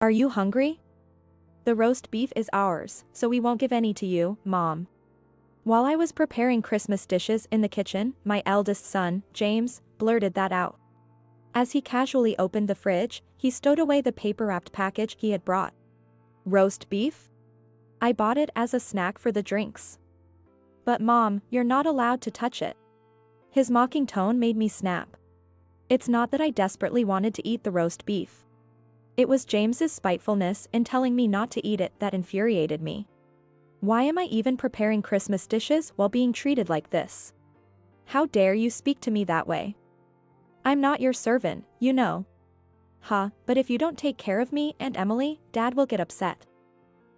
Are you hungry? The roast beef is ours, so we won't give any to you, Mom. While I was preparing Christmas dishes in the kitchen, my eldest son, James, blurted that out. As he casually opened the fridge, he stowed away the paper-wrapped package he had brought. Roast beef? I bought it as a snack for the drinks. But Mom, you're not allowed to touch it. His mocking tone made me snap. It's not that I desperately wanted to eat the roast beef. It was James's spitefulness in telling me not to eat it that infuriated me. Why am I even preparing Christmas dishes while being treated like this? How dare you speak to me that way? I'm not your servant, you know. But if you don't take care of me and Emily, Dad will get upset.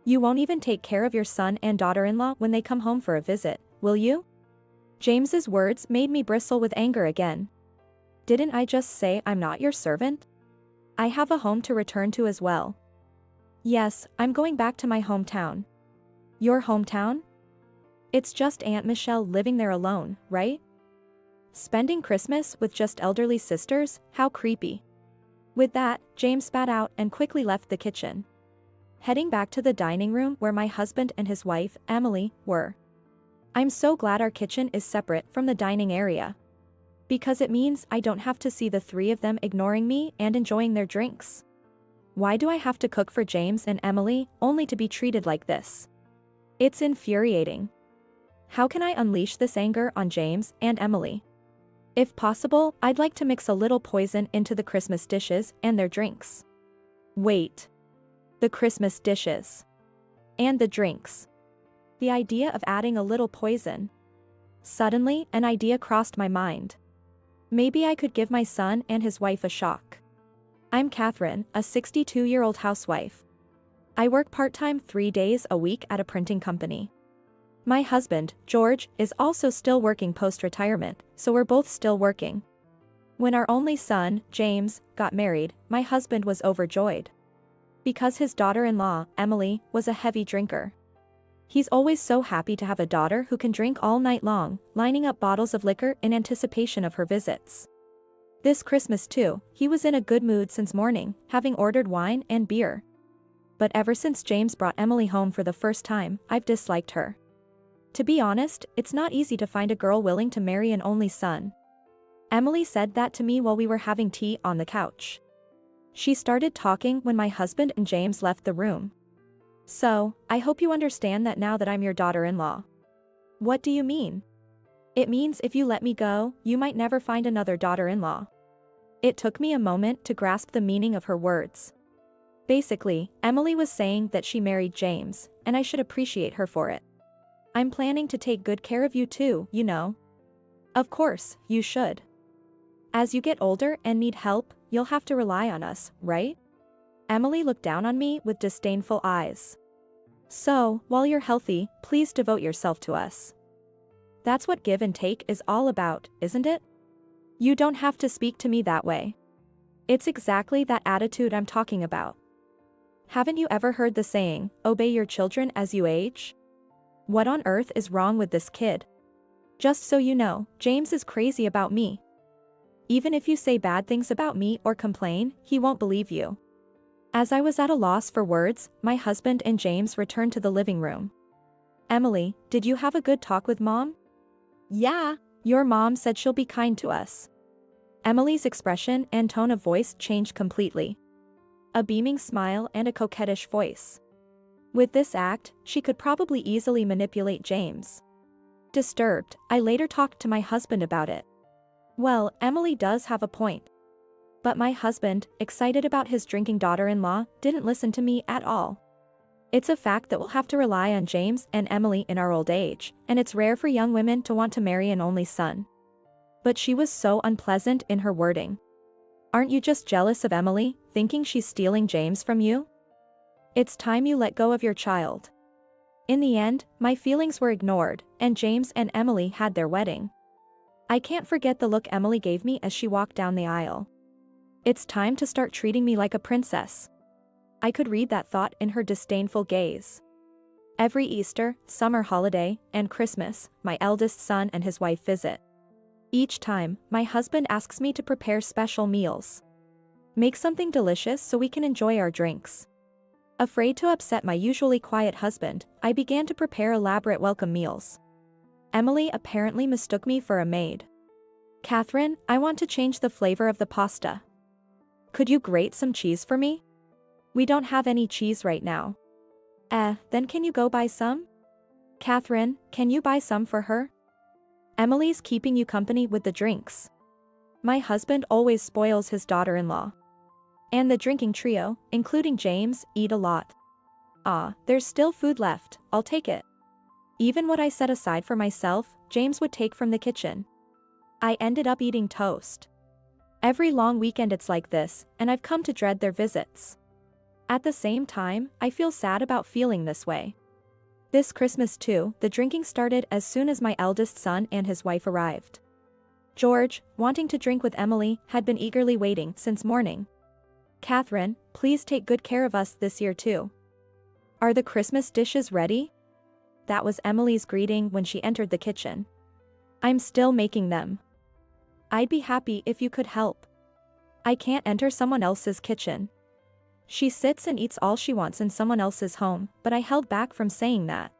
You won't even take care of your son and daughter-in-law when they come home for a visit, will you? James's words made me bristle with anger again. Didn't I just say I'm not your servant? I have a home to return to as well. Yes, I'm going back to my hometown. Your hometown? It's just Aunt Michelle living there alone, right? Spending Christmas with just elderly sisters? How creepy. With that, James spat out and quickly left the kitchen. Heading back to the dining room where my husband and his wife, Emily, were. I'm so glad our kitchen is separate from the dining area. Because it means I don't have to see the three of them ignoring me and enjoying their drinks. Why do I have to cook for James and Emily only to be treated like this? It's infuriating. How can I unleash this anger on James and Emily? If possible, I'd like to mix a little poison into the Christmas dishes and their drinks. Wait. The Christmas dishes. And the drinks. The idea of adding a little poison. Suddenly, an idea crossed my mind. Maybe I could give my son and his wife a shock. I'm Catherine, a 62-year-old housewife. I work part-time 3 days a week at a printing company. My husband, George, is also still working post-retirement, so we're both still working. When our only son, James, got married, my husband was overjoyed. Because his daughter-in-law, Emily, was a heavy drinker. He's always so happy to have a daughter who can drink all night long, lining up bottles of liquor in anticipation of her visits. This Christmas too, he was in a good mood since morning, having ordered wine and beer. But ever since James brought Emily home for the first time, I've disliked her. To be honest, it's not easy to find a girl willing to marry an only son. Emily said that to me while we were having tea on the couch. She started talking when my husband and James left the room. So, I hope you understand that now that I'm your daughter-in-law. What do you mean? It means if you let me go, you might never find another daughter-in-law. It took me a moment to grasp the meaning of her words. Basically, Emily was saying that she married James, and I should appreciate her for it. I'm planning to take good care of you too, you know. Of course, you should. As you get older and need help, you'll have to rely on us, right? Emily looked down on me with disdainful eyes. So, while you're healthy, please devote yourself to us. That's what give and take is all about, isn't it? You don't have to speak to me that way. It's exactly that attitude I'm talking about. Haven't you ever heard the saying, obey your children as you age? What on earth is wrong with this kid? Just so you know, James is crazy about me. Even if you say bad things about me or complain, he won't believe you. As I was at a loss for words, my husband and James returned to the living room. Emily, did you have a good talk with Mom? Yeah. Your mom said she'll be kind to us. Emily's expression and tone of voice changed completely. A beaming smile and a coquettish voice. With this act, she could probably easily manipulate James. Disturbed, I later talked to my husband about it. Well, Emily does have a point. But my husband, excited about his drinking daughter-in-law, didn't listen to me at all. It's a fact that we'll have to rely on James and Emily in our old age, and it's rare for young women to want to marry an only son. But she was so unpleasant in her wording. Aren't you just jealous of Emily, thinking she's stealing James from you? It's time you let go of your child. In the end, my feelings were ignored, and James and Emily had their wedding. I can't forget the look Emily gave me as she walked down the aisle. It's time to start treating me like a princess. I could read that thought in her disdainful gaze. Every Easter, summer holiday, and Christmas, my eldest son and his wife visit. Each time, my husband asks me to prepare special meals. Make something delicious so we can enjoy our drinks. Afraid to upset my usually quiet husband, I began to prepare elaborate welcome meals. Emily apparently mistook me for a maid. "Catherine, I want to change the flavor of the pasta. Could you grate some cheese for me?" "We don't have any cheese right now." Then can you go buy some?" "Catherine, can you buy some for her? Emily's keeping you company with the drinks. My husband always spoils his daughter-in-law. And the drinking trio, including James, eat a lot." There's still food left, I'll take it." Even what I set aside for myself, James would take from the kitchen. I ended up eating toast. Every long weekend it's like this, and I've come to dread their visits. At the same time, I feel sad about feeling this way. This Christmas too, the drinking started as soon as my eldest son and his wife arrived. George, wanting to drink with Emily, had been eagerly waiting since morning. "Catherine, please take good care of us this year too. Are the Christmas dishes ready?" That was Emily's greeting when she entered the kitchen. "I'm still making them. I'd be happy if you could help. I can't enter someone else's kitchen." She sits and eats all she wants in someone else's home, but I held back from saying that.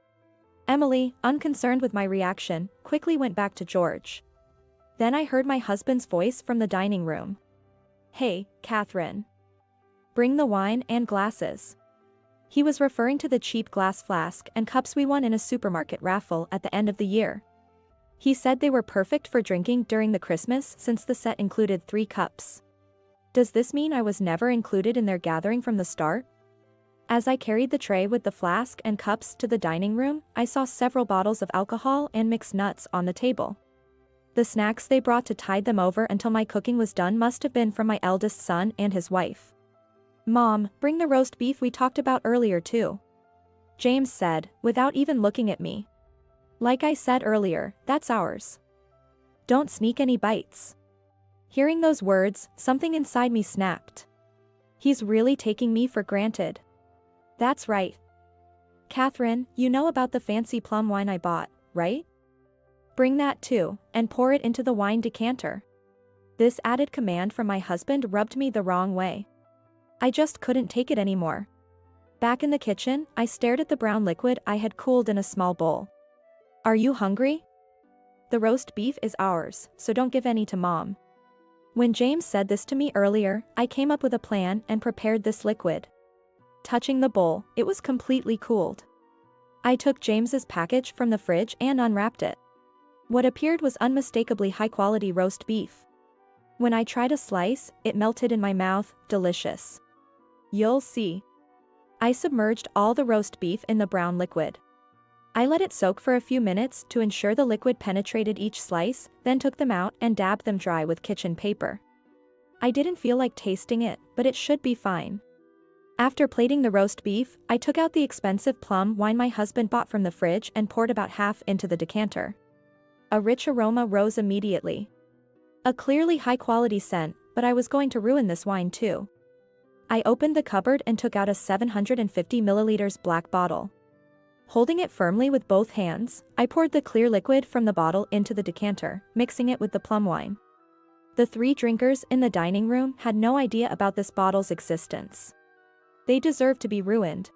Emily, unconcerned with my reaction, quickly went back to George. Then I heard my husband's voice from the dining room. "Hey, Catherine. Bring the wine and glasses." He was referring to the cheap glass flask and cups we won in a supermarket raffle at the end of the year. He said they were perfect for drinking during the Christmas since the set included 3 cups. Does this mean I was never included in their gathering from the start? As I carried the tray with the flask and cups to the dining room, I saw several bottles of alcohol and mixed nuts on the table. The snacks they brought to tide them over until my cooking was done must have been from my eldest son and his wife. "Mom, bring the roast beef we talked about earlier too," James said, without even looking at me. "Like I said earlier, that's ours. Don't sneak any bites." Hearing those words, something inside me snapped. He's really taking me for granted. That's right. "Catherine, you know about the fancy plum wine I bought, right? Bring that too, and pour it into the wine decanter." This added command from my husband rubbed me the wrong way. I just couldn't take it anymore. Back in the kitchen, I stared at the brown liquid I had cooled in a small bowl. "Are you hungry? The roast beef is ours, so don't give any to Mom." When James said this to me earlier, I came up with a plan and prepared this liquid. Touching the bowl, it was completely cooled. I took James's package from the fridge and unwrapped it. What appeared was unmistakably high-quality roast beef. When I tried a slice, it melted in my mouth, delicious. You'll see. I submerged all the roast beef in the brown liquid. I let it soak for a few minutes to ensure the liquid penetrated each slice, then took them out and dabbed them dry with kitchen paper. I didn't feel like tasting it, but it should be fine. After plating the roast beef, I took out the expensive plum wine my husband bought from the fridge and poured about half into the decanter. A rich aroma rose immediately. A clearly high-quality scent, but I was going to ruin this wine too. I opened the cupboard and took out a 750 milliliters black bottle. Holding it firmly with both hands, I poured the clear liquid from the bottle into the decanter, mixing it with the plum wine. The 3 drinkers in the dining room had no idea about this bottle's existence. They deserved to be ruined.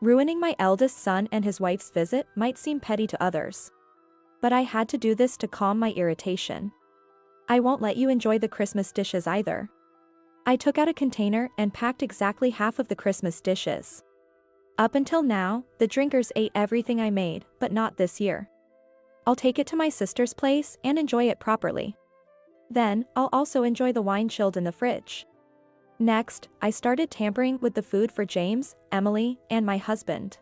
Ruining my eldest son and his wife's visit might seem petty to others. But I had to do this to calm my irritation. "I won't let you enjoy the Christmas dishes either." I took out a container and packed exactly half of the Christmas dishes. Up until now, the drinkers ate everything I made, but not this year. I'll take it to my sister's place and enjoy it properly. Then, I'll also enjoy the wine chilled in the fridge. Next, I started tampering with the food for James, Emily, and my husband.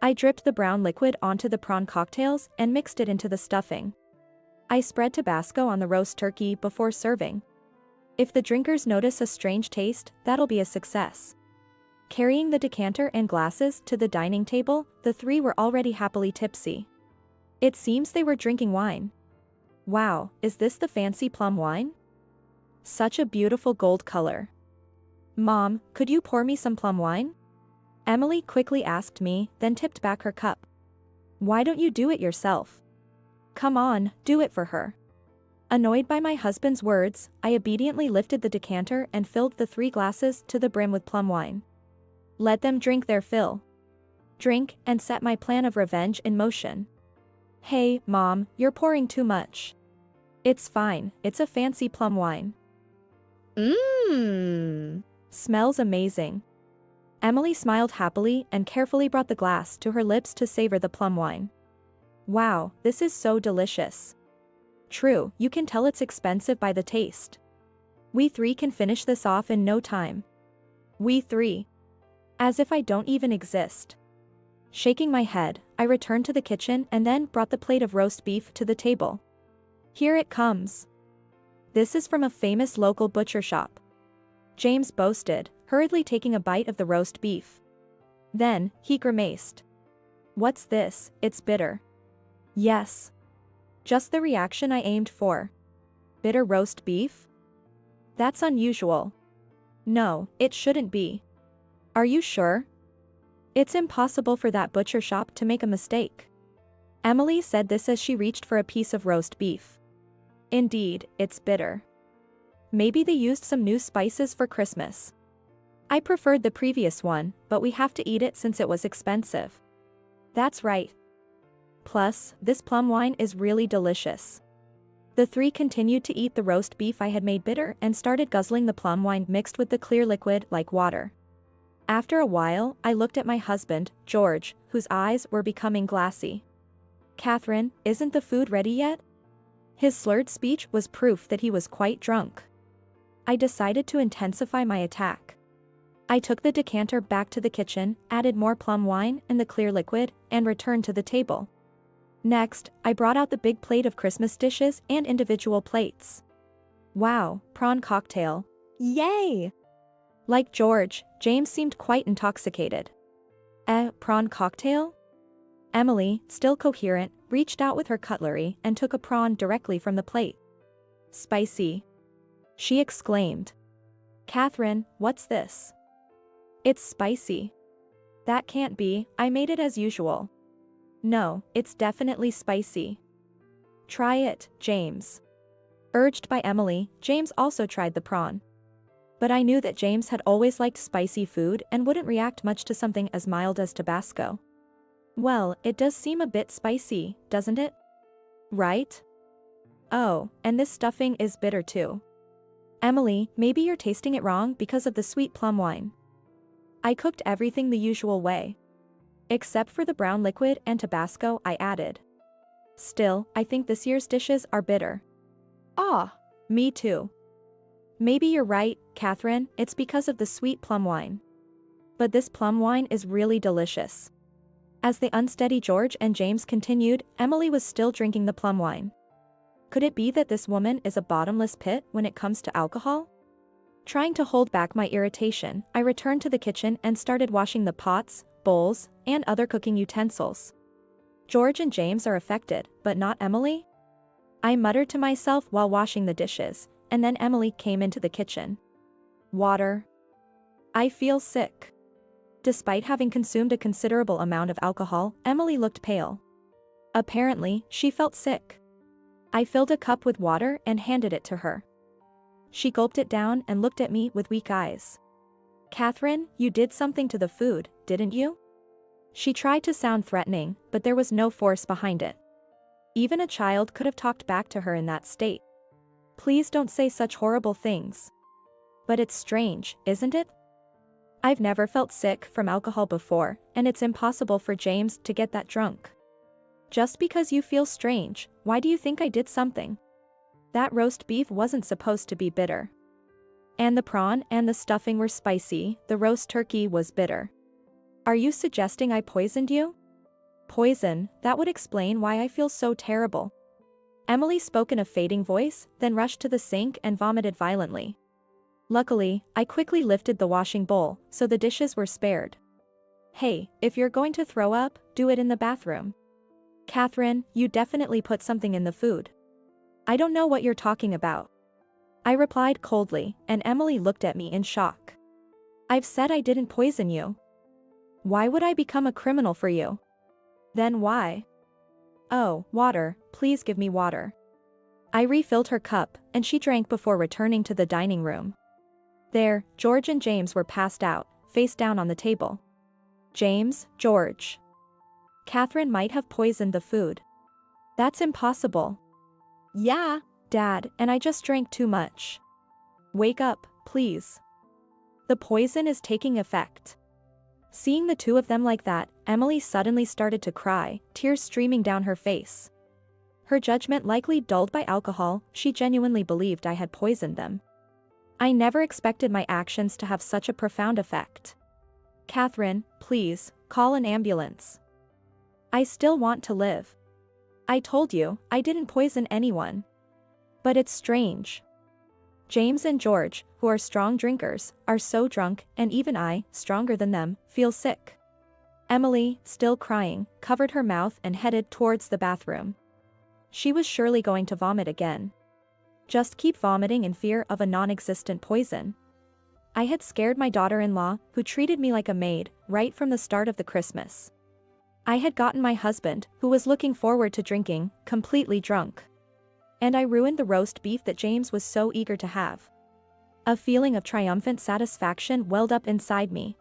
I dripped the brown liquid onto the prawn cocktails and mixed it into the stuffing. I spread Tabasco on the roast turkey before serving. If the drinkers notice a strange taste, that'll be a success. Carrying the decanter and glasses to the dining table, the 3 were already happily tipsy. It seems they were drinking wine. Wow, is this the fancy plum wine? Such a beautiful gold color. "Mom, could you pour me some plum wine?" Emily quickly asked me, then tipped back her cup. "Why don't you do it yourself? Come on, do it for her." Annoyed by my husband's words, I obediently lifted the decanter and filled the 3 glasses to the brim with plum wine. Let them drink their fill. Drink and set my plan of revenge in motion. Hey, Mom, you're pouring too much. It's fine, it's a fancy plum wine. Mmm. Smells amazing. Emily smiled happily and carefully brought the glass to her lips to savor the plum wine. Wow, this is so delicious. True, you can tell it's expensive by the taste. We three can finish this off in no time. We three. As if I don't even exist. Shaking my head, I returned to the kitchen and then brought the plate of roast beef to the table. Here it comes. This is from a famous local butcher shop. James boasted, hurriedly taking a bite of the roast beef. Then, he grimaced. What's this? It's bitter. Yes. Just the reaction I aimed for. Bitter roast beef? That's unusual. No, it shouldn't be. Are you sure? It's impossible for that butcher shop to make a mistake. Emily said this as she reached for a piece of roast beef. Indeed, it's bitter. Maybe they used some new spices for Christmas. I preferred the previous one, but we have to eat it since it was expensive. That's right. Plus, this plum wine is really delicious. The three continued to eat the roast beef I had made bitter and started guzzling the plum wine mixed with the clear liquid like water. After a while, I looked at my husband, George, whose eyes were becoming glassy. Catherine, isn't the food ready yet? His slurred speech was proof that he was quite drunk. I decided to intensify my attack. I took the decanter back to the kitchen, added more plum wine and the clear liquid, and returned to the table. Next, I brought out the big plate of Christmas dishes and individual plates. Wow, prawn cocktail. Yay! Like George, James seemed quite intoxicated. Prawn cocktail? Emily, still coherent, reached out with her cutlery and took a prawn directly from the plate. Spicy. She exclaimed. Catherine, what's this? It's spicy. That can't be, I made it as usual. No, it's definitely spicy. Try it, James. Urged by Emily, James also tried the prawn. But I knew that James had always liked spicy food and wouldn't react much to something as mild as Tabasco. Well, it does seem a bit spicy, doesn't it? Right? Oh, and this stuffing is bitter too. Emily, maybe you're tasting it wrong because of the sweet plum wine. I cooked everything the usual way. Except for the brown liquid and Tabasco I added. Still, I think this year's dishes are bitter. Ah. Me too. Maybe you're right, Catherine, it's because of the sweet plum wine. But this plum wine is really delicious. As the unsteady George and James continued, Emily was still drinking the plum wine. Could it be that this woman is a bottomless pit when it comes to alcohol? Trying to hold back my irritation, I returned to the kitchen and started washing the pots, bowls, and other cooking utensils. George and James are affected, but not Emily? I muttered to myself while washing the dishes, and then Emily came into the kitchen. Water. I feel sick. Despite having consumed a considerable amount of alcohol, Emily looked pale. Apparently, she felt sick. I filled a cup with water and handed it to her. She gulped it down and looked at me with weak eyes. Catherine, you did something to the food, didn't you? She tried to sound threatening, but there was no force behind it. Even a child could have talked back to her in that state. Please don't say such horrible things. But it's strange, isn't it? I've never felt sick from alcohol before, and it's impossible for James to get that drunk. Just because you feel strange, why do you think I did something? That roast beef wasn't supposed to be bitter. And the prawn and the stuffing were spicy, the roast turkey was bitter. Are you suggesting I poisoned you? Poison, that would explain why I feel so terrible. Emily spoke in a fading voice, then rushed to the sink and vomited violently. Luckily, I quickly lifted the washing bowl, so the dishes were spared. Hey, if you're going to throw up, do it in the bathroom. Catherine, you definitely put something in the food. I don't know what you're talking about. I replied coldly, and Emily looked at me in shock. I've said I didn't poison you. Why would I become a criminal for you? Then why? Oh, water, please give me water. I refilled her cup, and she drank before returning to the dining room. There, George and James were passed out, face down on the table. James, George. Catherine might have poisoned the food. That's impossible. Yeah. Dad, and I just drank too much. Wake up, please. The poison is taking effect. Seeing the two of them like that, Emily suddenly started to cry, tears streaming down her face. Her judgment likely dulled by alcohol, she genuinely believed I had poisoned them. I never expected my actions to have such a profound effect. Catherine, please, call an ambulance. I still want to live. I told you, I didn't poison anyone. But it's strange. James and George, who are strong drinkers, are so drunk, and even I, stronger than them, feel sick. Emily, still crying, covered her mouth and headed towards the bathroom. She was surely going to vomit again. Just keep vomiting in fear of a non-existent poison. I had scared my daughter-in-law, who treated me like a maid, right from the start of the Christmas. I had gotten my husband, who was looking forward to drinking, completely drunk. And I ruined the roast beef that James was so eager to have. A feeling of triumphant satisfaction welled up inside me.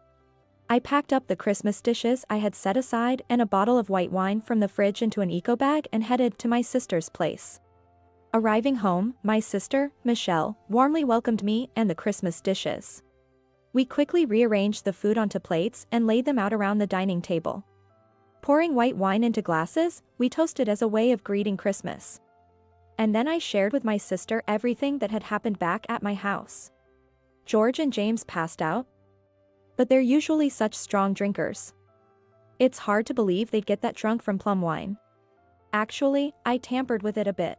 I packed up the Christmas dishes I had set aside and a bottle of white wine from the fridge into an eco bag and headed to my sister's place. Arriving home, my sister, Michelle, warmly welcomed me and the Christmas dishes. We quickly rearranged the food onto plates and laid them out around the dining table. Pouring white wine into glasses, we toasted as a way of greeting Christmas. And then I shared with my sister everything that had happened back at my house. George and James passed out. But they're usually such strong drinkers. It's hard to believe they'd get that drunk from plum wine. Actually, I tampered with it a bit.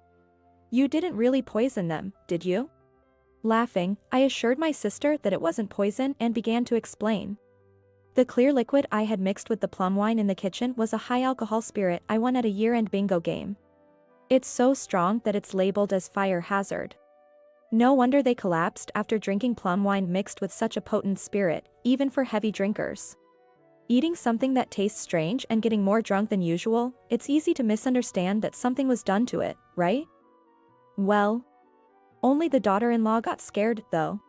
You didn't really poison them, did you? Laughing, I assured my sister that it wasn't poison and began to explain. The clear liquid I had mixed with the plum wine in the kitchen was a high-alcohol spirit I won at a year-end bingo game. It's so strong that it's labeled as fire hazard. No wonder they collapsed after drinking plum wine mixed with such a potent spirit, even for heavy drinkers. Eating something that tastes strange and getting more drunk than usual, it's easy to misunderstand that something was done to it, right? Well, only the daughter-in-law got scared, though.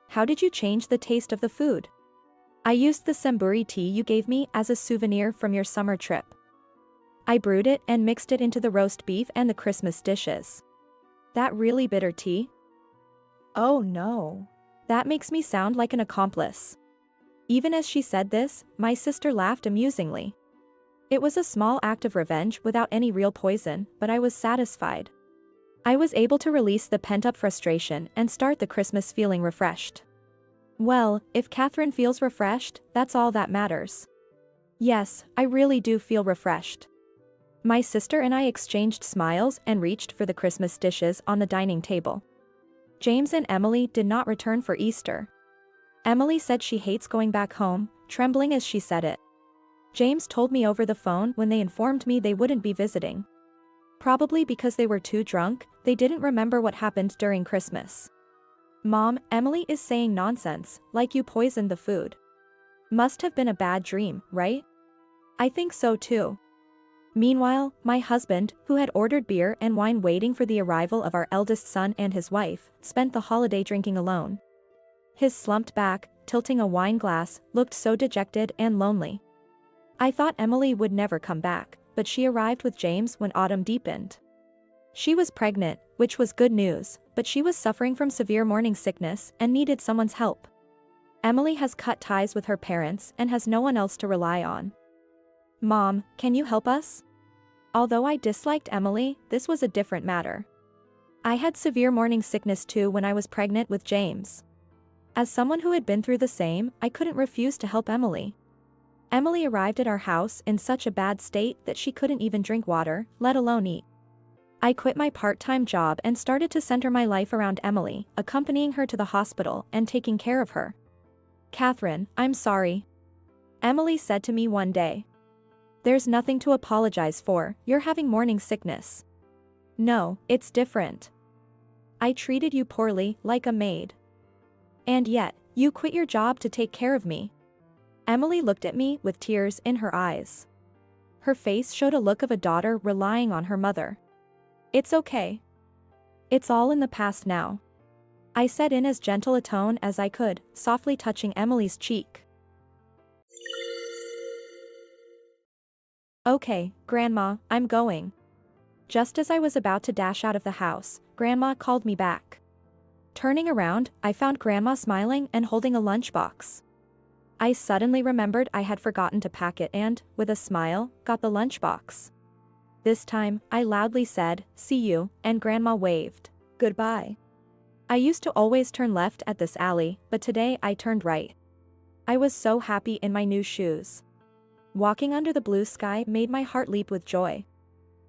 How did you change the taste of the food? I used the samburi tea you gave me as a souvenir from your summer trip. I brewed it and mixed it into the roast beef and the Christmas dishes. That really bitter tea? Oh no. That makes me sound like an accomplice. Even as she said this, my sister laughed amusingly. It was a small act of revenge without any real poison, but I was satisfied. I was able to release the pent-up frustration and start the Christmas feeling refreshed. Well, if Catherine feels refreshed, that's all that matters. Yes, I really do feel refreshed. My sister and I exchanged smiles and reached for the Christmas dishes on the dining table. James and Emily did not return for Easter. Emily said she hates going back home, trembling as she said it. James told me over the phone when they informed me they wouldn't be visiting. Probably because they were too drunk, they didn't remember what happened during Christmas. Mom, Emily is saying nonsense, like you poisoned the food. Must have been a bad dream, right? I think so too. Meanwhile, my husband, who had ordered beer and wine waiting for the arrival of our eldest son and his wife, spent the holiday drinking alone. His slumped back, tilting a wine glass, looked so dejected and lonely. I thought Emily would never come back, but she arrived with James when autumn deepened. She was pregnant, which was good news, but she was suffering from severe morning sickness and needed someone's help. Emily has cut ties with her parents and has no one else to rely on. Mom, can you help us? Although I disliked Emily, this was a different matter. I had severe morning sickness too when I was pregnant with James. As someone who had been through the same, I couldn't refuse to help Emily. Emily arrived at our house in such a bad state that she couldn't even drink water, let alone eat. I quit my part-time job and started to center my life around Emily, accompanying her to the hospital and taking care of her. Catherine, I'm sorry. Emily said to me one day. There's nothing to apologize for, you're having morning sickness. No, it's different. I treated you poorly, like a maid. And yet, you quit your job to take care of me. Emily looked at me with tears in her eyes. Her face showed a look of a daughter relying on her mother. It's okay. It's all in the past now. I said in as gentle a tone as I could, softly touching Emily's cheek. Okay, Grandma, I'm going. Just as I was about to dash out of the house, Grandma called me back. Turning around, I found Grandma smiling and holding a lunchbox. I suddenly remembered I had forgotten to pack it and, with a smile, got the lunchbox. This time, I loudly said, "See you," and Grandma waved. Goodbye. I used to always turn left at this alley, but today I turned right. I was so happy in my new shoes. Walking under the blue sky made my heart leap with joy.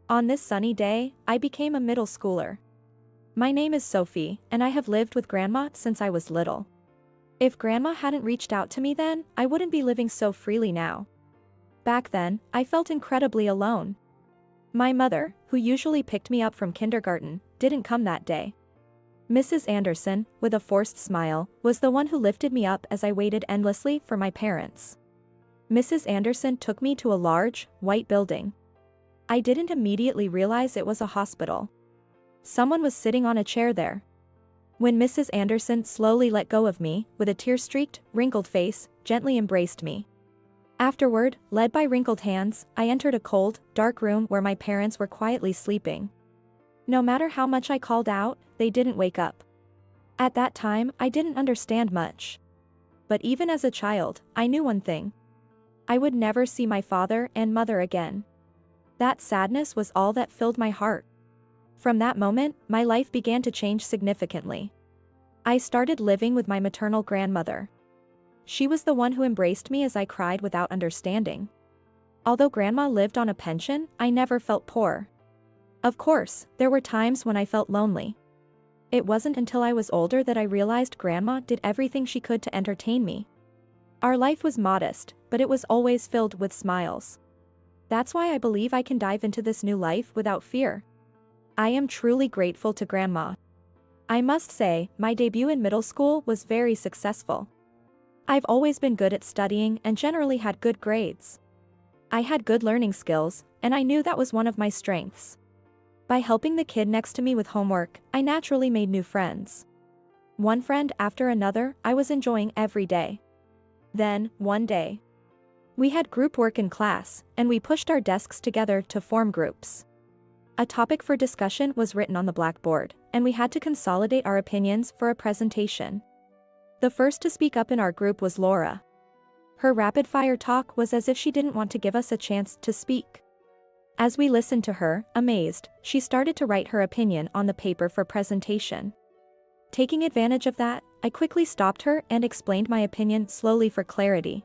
On this sunny day, I became a middle schooler. My name is Sophie, and I have lived with Grandma since I was little. If Grandma hadn't reached out to me then, I wouldn't be living so freely now. Back then, I felt incredibly alone. My mother, who usually picked me up from kindergarten, didn't come that day. Mrs. Anderson, with a forced smile, was the one who lifted me up as I waited endlessly for my parents. Mrs. Anderson took me to a large, white building. I didn't immediately realize it was a hospital. Someone was sitting on a chair there. When Mrs. Anderson slowly let go of me, with a tear-streaked, wrinkled face, gently embraced me. Afterward, led by wrinkled hands, I entered a cold, dark room where my parents were quietly sleeping. No matter how much I called out, they didn't wake up. At that time, I didn't understand much. But even as a child, I knew one thing. I would never see my father and mother again. That sadness was all that filled my heart. From that moment, my life began to change significantly. I started living with my maternal grandmother. She was the one who embraced me as I cried without understanding. Although Grandma lived on a pension, I never felt poor. Of course, there were times when I felt lonely. It wasn't until I was older that I realized Grandma did everything she could to entertain me. Our life was modest, but it was always filled with smiles. That's why I believe I can dive into this new life without fear. I am truly grateful to Grandma. I must say, my debut in middle school was very successful. I've always been good at studying and generally had good grades. I had good learning skills, and I knew that was one of my strengths. By helping the kid next to me with homework, I naturally made new friends. One friend after another, I was enjoying every day. Then, one day, we had group work in class, and we pushed our desks together to form groups. A topic for discussion was written on the blackboard, and we had to consolidate our opinions for a presentation. The first to speak up in our group was Laura. Her rapid-fire talk was as if she didn't want to give us a chance to speak. As we listened to her, amazed, she started to write her opinion on the paper for presentation. Taking advantage of that, I quickly stopped her and explained my opinion slowly for clarity.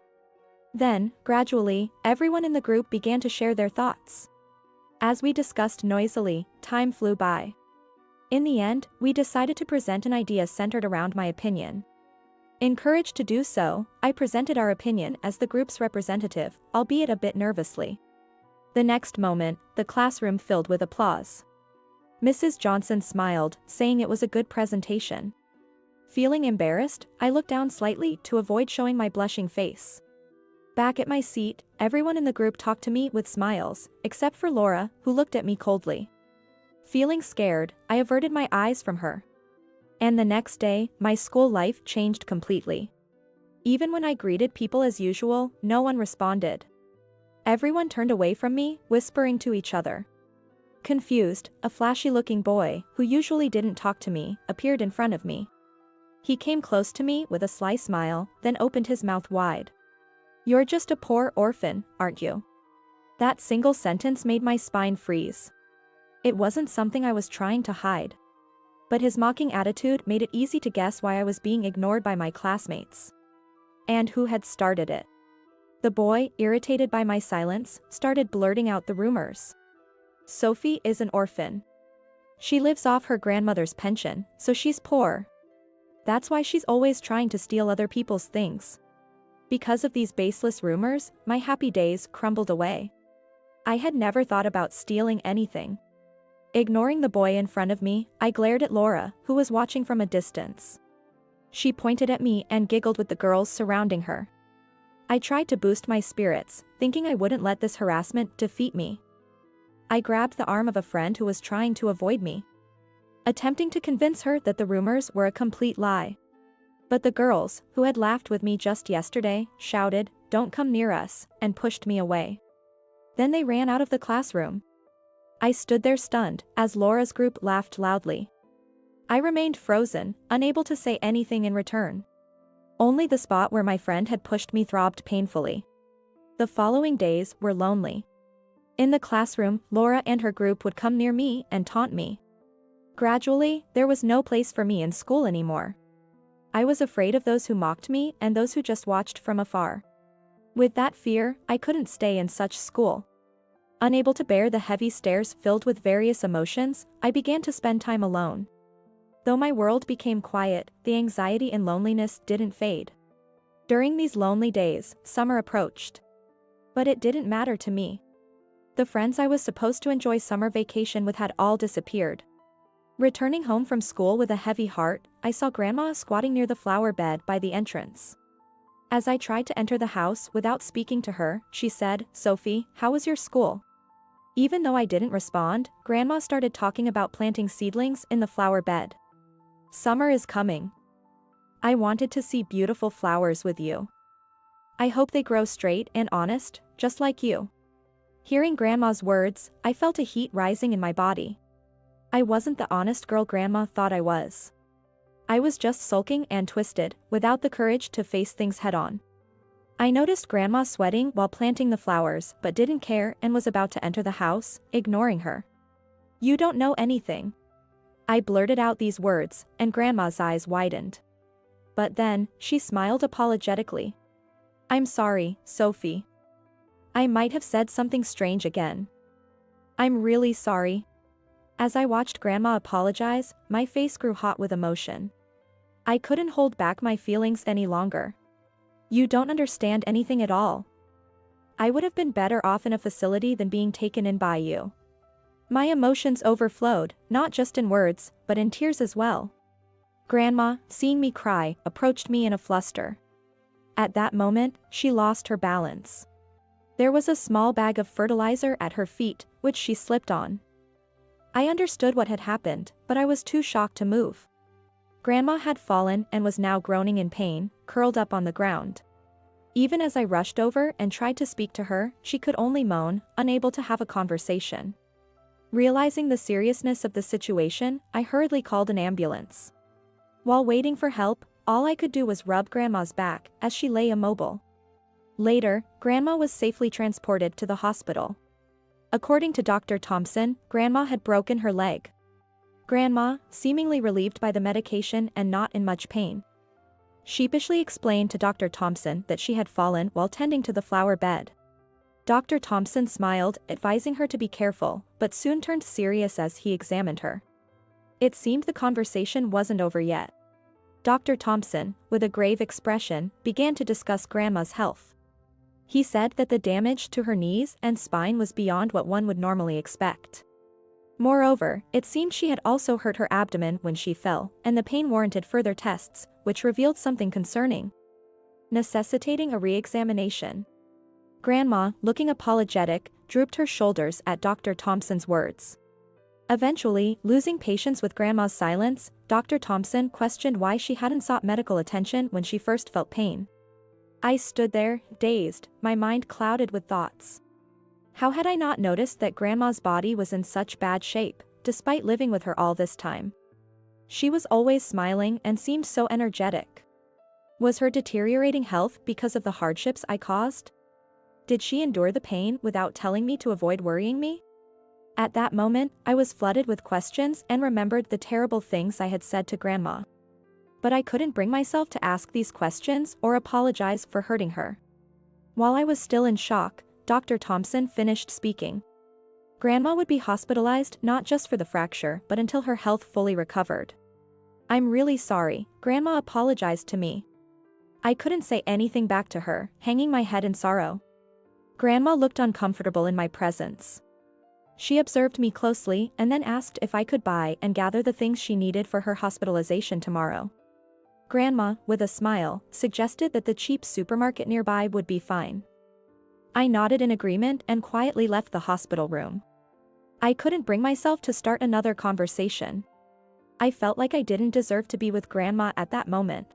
Then, gradually, everyone in the group began to share their thoughts. As we discussed noisily, time flew by. In the end, we decided to present an idea centered around my opinion. Encouraged to do so, I presented our opinion as the group's representative, albeit a bit nervously. The next moment, the classroom filled with applause. Mrs. Johnson smiled, saying it was a good presentation. Feeling embarrassed, I looked down slightly to avoid showing my blushing face. Back at my seat, everyone in the group talked to me with smiles, except for Laura, who looked at me coldly. Feeling scared, I averted my eyes from her. And the next day, my school life changed completely. Even when I greeted people as usual, no one responded. Everyone turned away from me, whispering to each other. Confused, a flashy-looking boy, who usually didn't talk to me, appeared in front of me. He came close to me with a sly smile, then opened his mouth wide. "You're just a poor orphan, aren't you?" That single sentence made my spine freeze. It wasn't something I was trying to hide. But his mocking attitude made it easy to guess why I was being ignored by my classmates. And who had started it? The boy, irritated by my silence, started blurting out the rumors. "Sophie is an orphan. She lives off her grandmother's pension, so she's poor. That's why she's always trying to steal other people's things." Because of these baseless rumors, my happy days crumbled away. I had never thought about stealing anything. Ignoring the boy in front of me, I glared at Laura, who was watching from a distance. She pointed at me and giggled with the girls surrounding her. I tried to boost my spirits, thinking I wouldn't let this harassment defeat me. I grabbed the arm of a friend who was trying to avoid me, attempting to convince her that the rumors were a complete lie. But the girls, who had laughed with me just yesterday, shouted, "Don't come near us," and pushed me away. Then they ran out of the classroom. I stood there stunned, as Laura's group laughed loudly. I remained frozen, unable to say anything in return. Only the spot where my friend had pushed me throbbed painfully. The following days were lonely. In the classroom, Laura and her group would come near me and taunt me. Gradually, there was no place for me in school anymore. I was afraid of those who mocked me and those who just watched from afar. With that fear, I couldn't stay in such school. Unable to bear the heavy stares filled with various emotions, I began to spend time alone. Though my world became quiet, the anxiety and loneliness didn't fade. During these lonely days, summer approached. But it didn't matter to me. The friends I was supposed to enjoy summer vacation with had all disappeared. Returning home from school with a heavy heart, I saw Grandma squatting near the flower bed by the entrance. As I tried to enter the house without speaking to her, she said, "Sophie, how was your school?" Even though I didn't respond, Grandma started talking about planting seedlings in the flower bed. "Summer is coming. I wanted to see beautiful flowers with you. I hope they grow straight and honest, just like you." Hearing Grandma's words, I felt a heat rising in my body. I wasn't the honest girl Grandma thought I was. I was just sulking and twisted, without the courage to face things head-on. I noticed Grandma sweating while planting the flowers but didn't care and was about to enter the house, ignoring her. "You don't know anything." I blurted out these words, and Grandma's eyes widened. But then, she smiled apologetically. "I'm sorry, Sophie. I might have said something strange again. I'm really sorry." As I watched Grandma apologize, my face grew hot with emotion. I couldn't hold back my feelings any longer. "You don't understand anything at all. I would have been better off in a facility than being taken in by you." My emotions overflowed, not just in words, but in tears as well. Grandma, seeing me cry, approached me in a fluster. At that moment, she lost her balance. There was a small bag of fertilizer at her feet, which she slipped on. I understood what had happened, but I was too shocked to move. Grandma had fallen and was now groaning in pain, curled up on the ground. Even as I rushed over and tried to speak to her, she could only moan, unable to have a conversation. Realizing the seriousness of the situation, I hurriedly called an ambulance. While waiting for help, all I could do was rub Grandma's back as she lay immobile. Later, Grandma was safely transported to the hospital. According to Dr. Thompson, Grandma had broken her leg. Grandma, seemingly relieved by the medication and not in much pain, sheepishly explained to Dr. Thompson that she had fallen while tending to the flower bed. Dr. Thompson smiled, advising her to be careful, but soon turned serious as he examined her. It seemed the conversation wasn't over yet. Dr. Thompson, with a grave expression, began to discuss Grandma's health. He said that the damage to her knees and spine was beyond what one would normally expect. Moreover, it seemed she had also hurt her abdomen when she fell, and the pain warranted further tests, which revealed something concerning, necessitating a re-examination. Grandma, looking apologetic, drooped her shoulders at Dr. Thompson's words. Eventually, losing patience with Grandma's silence, Dr. Thompson questioned why she hadn't sought medical attention when she first felt pain. I stood there, dazed, my mind clouded with thoughts. How had I not noticed that Grandma's body was in such bad shape, despite living with her all this time? She was always smiling and seemed so energetic. Was her deteriorating health because of the hardships I caused? Did she endure the pain without telling me to avoid worrying me? At that moment, I was flooded with questions and remembered the terrible things I had said to Grandma. But I couldn't bring myself to ask these questions or apologize for hurting her. While I was still in shock, Dr. Thompson finished speaking. Grandma would be hospitalized not just for the fracture but until her health fully recovered. "I'm really sorry," Grandma apologized to me. I couldn't say anything back to her, hanging my head in sorrow. Grandma looked uncomfortable in my presence. She observed me closely and then asked if I could buy and gather the things she needed for her hospitalization tomorrow. Grandma, with a smile, suggested that the cheap supermarket nearby would be fine. I nodded in agreement and quietly left the hospital room. I couldn't bring myself to start another conversation. I felt like I didn't deserve to be with Grandma at that moment.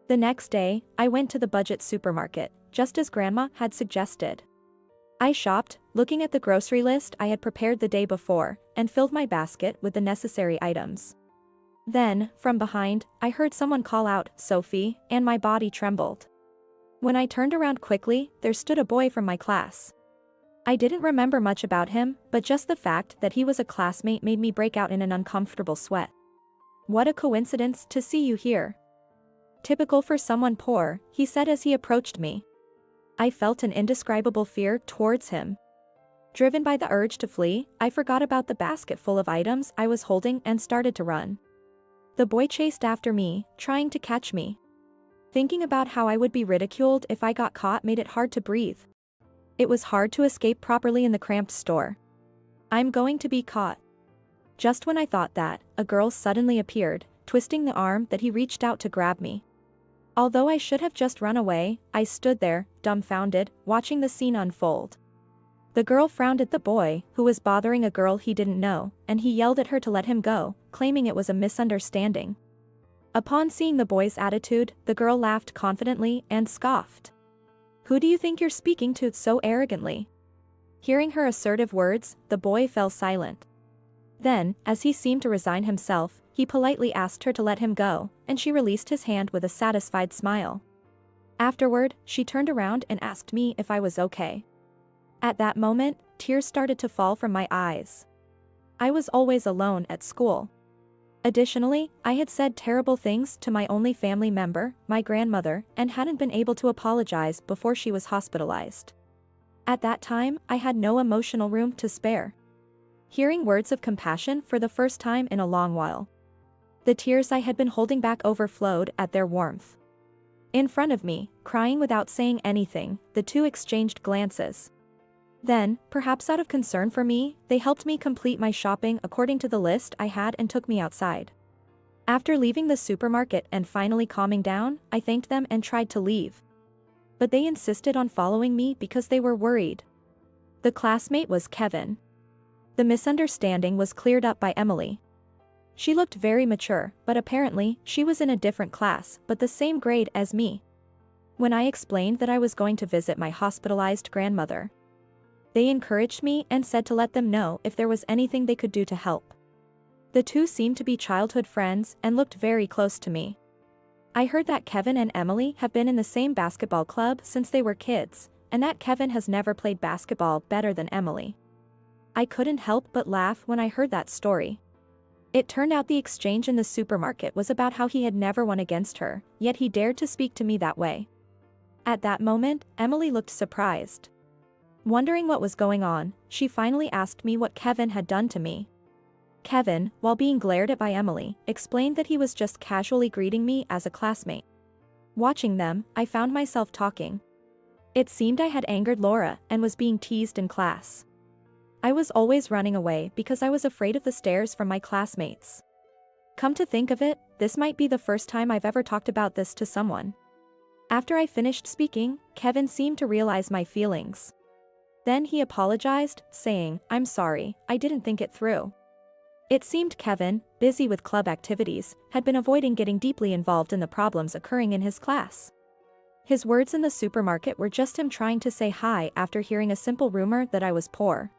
The next day, I went to the budget supermarket, just as Grandma had suggested. I shopped, looking at the grocery list I had prepared the day before, and filled my basket with the necessary items. Then, from behind, I heard someone call out, "Sophie," and my body trembled. When I turned around quickly, there stood a boy from my class. I didn't remember much about him, but just the fact that he was a classmate made me break out in an uncomfortable sweat. "What a coincidence to see you here." "Typical for someone poor," he said as he approached me. I felt an indescribable fear towards him. Driven by the urge to flee, I forgot about the basket full of items I was holding and started to run. The boy chased after me, trying to catch me. Thinking about how I would be ridiculed if I got caught made it hard to breathe. It was hard to escape properly in the cramped store. "I'm going to be caught." Just when I thought that, a girl suddenly appeared, twisting the arm that he reached out to grab me. Although I should have just run away, I stood there, dumbfounded, watching the scene unfold. The girl frowned at the boy, who was bothering a girl he didn't know, and he yelled at her to let him go, claiming it was a misunderstanding. Upon seeing the boy's attitude, the girl laughed confidently and scoffed. "Who do you think you're speaking to so arrogantly?" Hearing her assertive words, the boy fell silent. Then, as he seemed to resign himself, he politely asked her to let him go, and she released his hand with a satisfied smile. Afterward, she turned around and asked me if I was okay. At that moment, tears started to fall from my eyes. I was always alone at school. Additionally, I had said terrible things to my only family member, my grandmother, and hadn't been able to apologize before she was hospitalized. At that time, I had no emotional room to spare. Hearing words of compassion for the first time in a long while. The tears I had been holding back overflowed at their warmth. In front of me, crying without saying anything, the two exchanged glances. Then, perhaps out of concern for me, they helped me complete my shopping according to the list I had and took me outside. After leaving the supermarket and finally calming down, I thanked them and tried to leave. But they insisted on following me because they were worried. The classmate was Kevin. The misunderstanding was cleared up by Emily. She looked very mature, but apparently, she was in a different class, but the same grade as me. When I explained that I was going to visit my hospitalized grandmother, they encouraged me and said to let them know if there was anything they could do to help. The two seemed to be childhood friends and looked very close to me. I heard that Kevin and Emily have been in the same basketball club since they were kids, and that Kevin has never played basketball better than Emily. I couldn't help but laugh when I heard that story. It turned out the exchange in the supermarket was about how he had never won against her, yet he dared to speak to me that way. At that moment, Emily looked surprised. Wondering what was going on, she finally asked me what Kevin had done to me. Kevin, while being glared at by Emily, explained that he was just casually greeting me as a classmate. Watching them, I found myself talking. It seemed I had angered Laura and was being teased in class. I was always running away because I was afraid of the stares from my classmates. Come to think of it, this might be the first time I've ever talked about this to someone. After I finished speaking, Kevin seemed to realize my feelings. Then he apologized, saying, "I'm sorry, I didn't think it through." It seemed Kevin, busy with club activities, had been avoiding getting deeply involved in the problems occurring in his class. His words in the supermarket were just him trying to say hi after hearing a simple rumor that I was poor.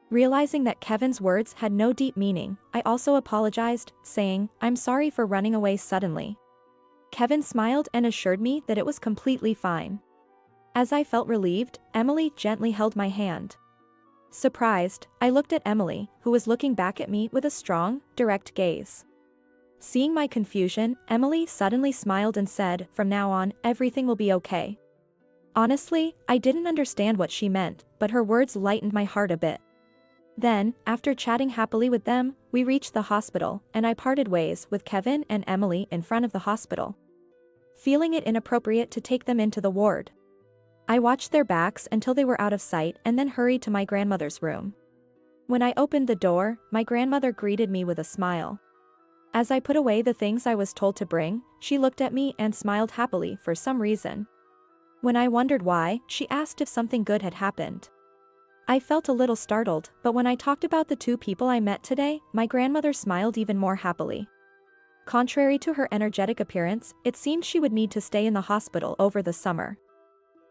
Realizing that Kevin's words had no deep meaning, I also apologized, saying, "I'm sorry for running away suddenly." Kevin smiled and assured me that it was completely fine. As I felt relieved, Emily gently held my hand. Surprised, I looked at Emily, who was looking back at me with a strong, direct gaze. Seeing my confusion, Emily suddenly smiled and said, "From now on, everything will be okay." Honestly, I didn't understand what she meant, but her words lightened my heart a bit. Then, after chatting happily with them, we reached the hospital, and I parted ways with Kevin and Emily in front of the hospital. Feeling it inappropriate to take them into the ward, I watched their backs until they were out of sight and then hurried to my grandmother's room. When I opened the door, my grandmother greeted me with a smile. As I put away the things I was told to bring, she looked at me and smiled happily for some reason. When I wondered why, she asked if something good had happened. I felt a little startled, but when I talked about the two people I met today, my grandmother smiled even more happily. Contrary to her energetic appearance, it seemed she would need to stay in the hospital over the summer.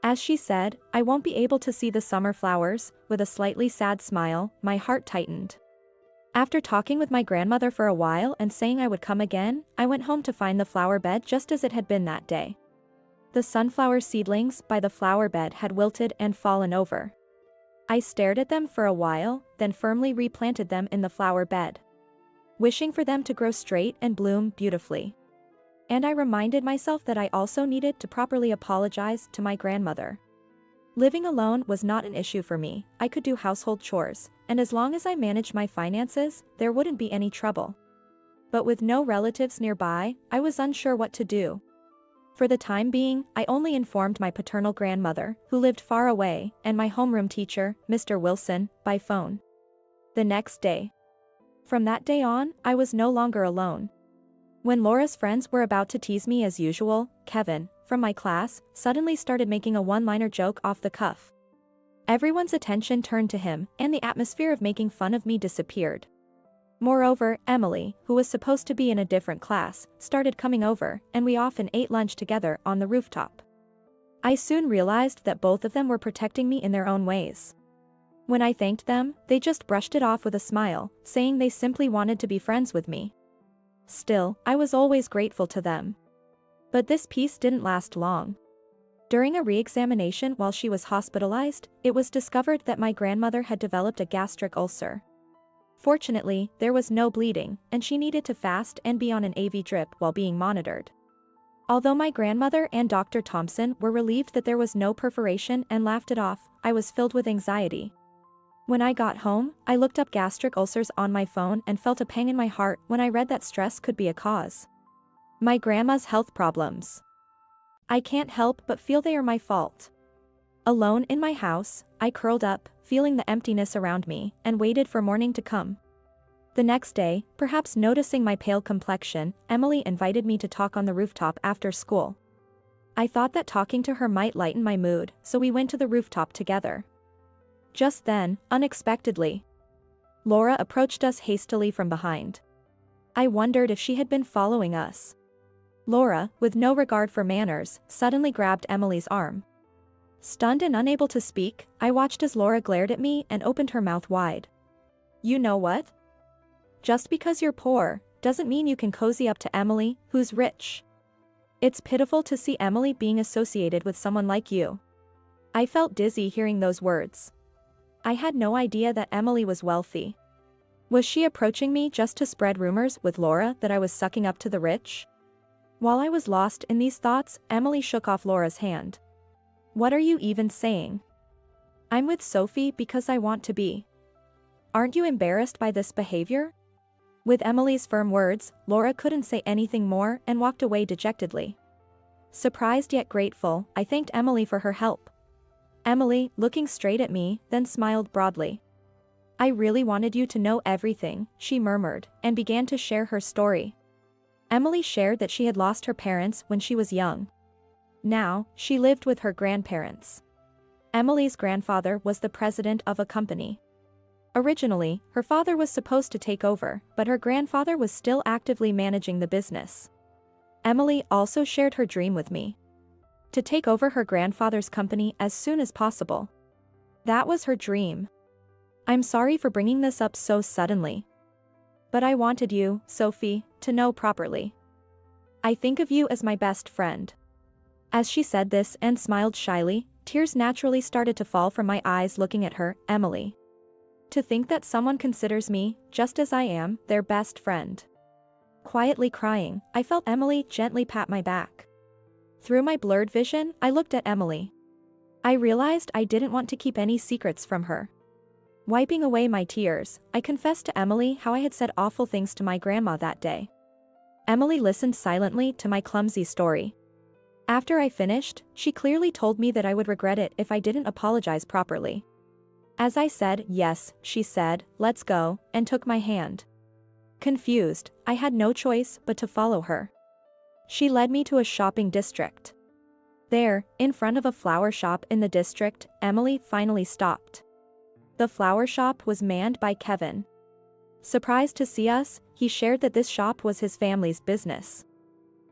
As she said, "I won't be able to see the summer flowers," with a slightly sad smile, my heart tightened. After talking with my grandmother for a while and saying I would come again, I went home to find the flower bed just as it had been that day. The sunflower seedlings by the flower bed had wilted and fallen over. I stared at them for a while, then firmly replanted them in the flower bed, wishing for them to grow straight and bloom beautifully. And I reminded myself that I also needed to properly apologize to my grandmother. Living alone was not an issue for me. I could do household chores, and as long as I managed my finances, there wouldn't be any trouble. But with no relatives nearby, I was unsure what to do. For the time being, I only informed my paternal grandmother, who lived far away, and my homeroom teacher, Mr. Wilson, by phone. The next day. From that day on, I was no longer alone. When Laura's friends were about to tease me as usual, Kevin, from my class, suddenly started making a one-liner joke off the cuff. Everyone's attention turned to him, and the atmosphere of making fun of me disappeared. Moreover, Emily, who was supposed to be in a different class, started coming over, and we often ate lunch together on the rooftop. I soon realized that both of them were protecting me in their own ways. When I thanked them, they just brushed it off with a smile, saying they simply wanted to be friends with me. Still, I was always grateful to them. But this peace didn't last long. During a re-examination while she was hospitalized, it was discovered that my grandmother had developed a gastric ulcer. Fortunately, there was no bleeding, and she needed to fast and be on an IV drip while being monitored. Although my grandmother and Dr. Thompson were relieved that there was no perforation and laughed it off, I was filled with anxiety. When I got home, I looked up gastric ulcers on my phone and felt a pang in my heart when I read that stress could be a cause. My grandma's health problems. I can't help but feel they are my fault. Alone in my house, I curled up, feeling the emptiness around me, and waited for morning to come. The next day, perhaps noticing my pale complexion, Emily invited me to talk on the rooftop after school. I thought that talking to her might lighten my mood, so we went to the rooftop together. Just then, unexpectedly, Laura approached us hastily from behind. I wondered if she had been following us. Laura, with no regard for manners, suddenly grabbed Emily's arm. Stunned and unable to speak, I watched as Laura glared at me and opened her mouth wide. "You know what? Just because you're poor, doesn't mean you can cozy up to Emily, who's rich. It's pitiful to see Emily being associated with someone like you." I felt dizzy hearing those words. I had no idea that Emily was wealthy. Was she approaching me just to spread rumors with Laura that I was sucking up to the rich? While I was lost in these thoughts, Emily shook off Laura's hand. "What are you even saying? I'm with Sophie because I want to be. Aren't you embarrassed by this behavior?" With Emily's firm words, Laura couldn't say anything more and walked away dejectedly. Surprised yet grateful, I thanked Emily for her help. Emily, looking straight at me, then smiled broadly. "I really wanted you to know everything," she murmured, and began to share her story. Emily shared that she had lost her parents when she was young. Now, she lived with her grandparents. Emily's grandfather was the president of a company. Originally, her father was supposed to take over, but her grandfather was still actively managing the business. Emily also shared her dream with me. To take over her grandfather's company as soon as possible. That was her dream. "I'm sorry for bringing this up so suddenly. But I wanted you, Sophie, to know properly. I think of you as my best friend." As she said this and smiled shyly, tears naturally started to fall from my eyes looking at her, Emily. To think that someone considers me, just as I am, their best friend. Quietly crying, I felt Emily gently pat my back. Through my blurred vision, I looked at Emily. I realized I didn't want to keep any secrets from her. Wiping away my tears, I confessed to Emily how I had said awful things to my grandma that day. Emily listened silently to my clumsy story. After I finished, she clearly told me that I would regret it if I didn't apologize properly. As I said yes, she said, "Let's go," and took my hand. Confused, I had no choice but to follow her. She led me to a shopping district. There, in front of a flower shop in the district, Emily finally stopped. The flower shop was manned by Kevin. Surprised to see us, he shared that this shop was his family's business.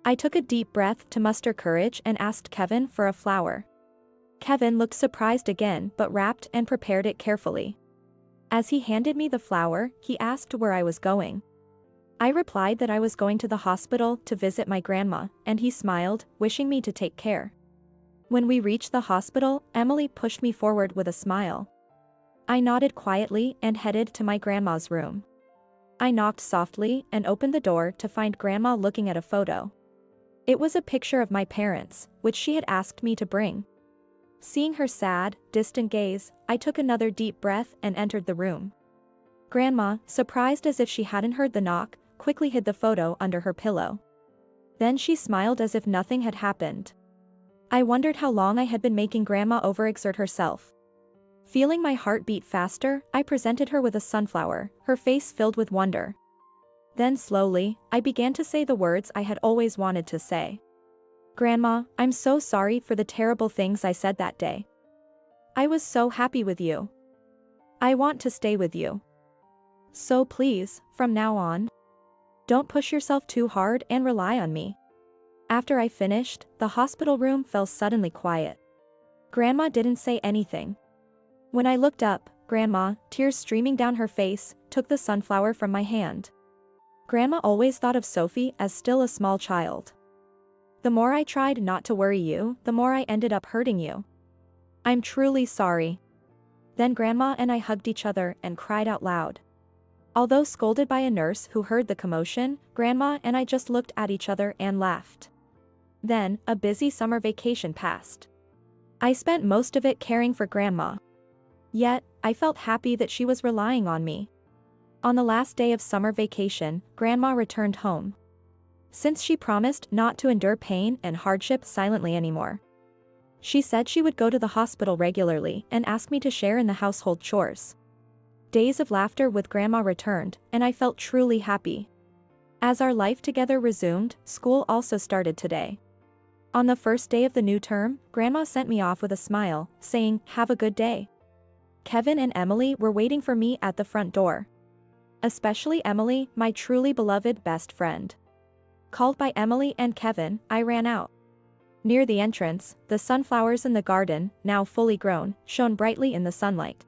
I took a deep breath to muster courage and asked Kevin for a flower. Kevin looked surprised again but wrapped and prepared it carefully. As he handed me the flower, he asked where I was going. I replied that I was going to the hospital to visit my grandma, and he smiled, wishing me to take care. When we reached the hospital, Emily pushed me forward with a smile. I nodded quietly and headed to my grandma's room. I knocked softly and opened the door to find Grandma looking at a photo. It was a picture of my parents, which she had asked me to bring. Seeing her sad, distant gaze, I took another deep breath and entered the room. Grandma, surprised as if she hadn't heard the knock, quickly hid the photo under her pillow. Then she smiled as if nothing had happened. I wondered how long I had been making Grandma overexert herself. Feeling my heart beat faster, I presented her with a sunflower, her face filled with wonder. Then slowly, I began to say the words I had always wanted to say. Grandma, I'm so sorry for the terrible things I said that day. I was so happy with you. I want to stay with you. So please, from now on, don't push yourself too hard and rely on me. After I finished, the hospital room fell suddenly quiet. Grandma didn't say anything. When I looked up, Grandma, tears streaming down her face, took the sunflower from my hand. Grandma always thought of Sophie as still a small child. The more I tried not to worry you, the more I ended up hurting you. I'm truly sorry. Then Grandma and I hugged each other and cried out loud. Although scolded by a nurse who heard the commotion, Grandma and I just looked at each other and laughed. Then, a busy summer vacation passed. I spent most of it caring for Grandma. Yet, I felt happy that she was relying on me. On the last day of summer vacation, Grandma returned home. Since she promised not to endure pain and hardship silently anymore. She said she would go to the hospital regularly and ask me to share in the household chores. Days of laughter with Grandma returned, and I felt truly happy. As our life together resumed, school also started today. On the first day of the new term, Grandma sent me off with a smile, saying, "Have a good day." Kevin and Emily were waiting for me at the front door. Especially Emily, my truly beloved best friend. Called by Emily and Kevin, I ran out. Near the entrance, the sunflowers in the garden, now fully grown, shone brightly in the sunlight.